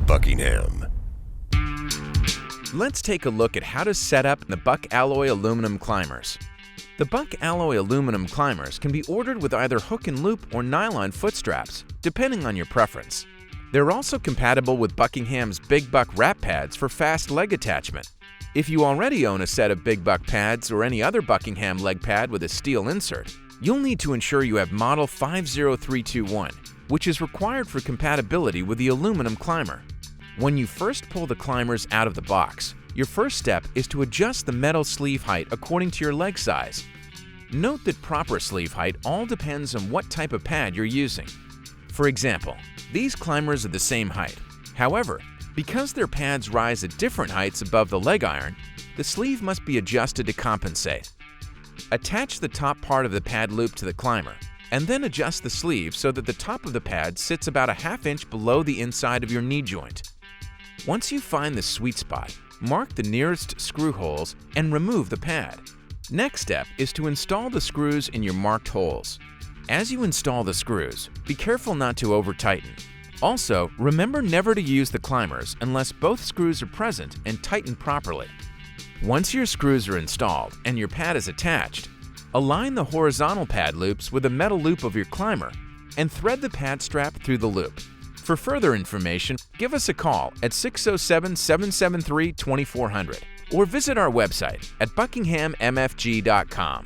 Buckingham. Let's take a look at how to set up the BuckAlloy aluminum climbers. The BuckAlloy aluminum climbers can be ordered with either hook and loop or nylon foot straps, depending on your preference. They're also compatible with Buckingham's Big Buck wrap pads for fast leg attachment. If you already own a set of Big Buck pads or any other Buckingham leg pad with a steel insert, you'll need to ensure you have model 50321, which is required for compatibility with the aluminum climber. When you first pull the climbers out of the box, your first step is to adjust the metal sleeve height according to your leg size. Note that proper sleeve height all depends on what type of pad you're using. For example, these climbers are the same height. However, because their pads rise at different heights above the leg iron, the sleeve must be adjusted to compensate. Attach the top part of the pad loop to the climber, and then adjust the sleeve so that the top of the pad sits about a ½ inch below the inside of your knee joint. Once you find the sweet spot, mark the nearest screw holes and remove the pad. Next step is to install the screws in your marked holes. As you install the screws, be careful not to over-tighten. Also, remember never to use the climbers unless both screws are present and tightened properly. Once your screws are installed and your pad is attached, align the horizontal pad loops with the metal loop of your climber and thread the pad strap through the loop. For further information, give us a call at 607-773-2400 or visit our website at buckinghammfg.com.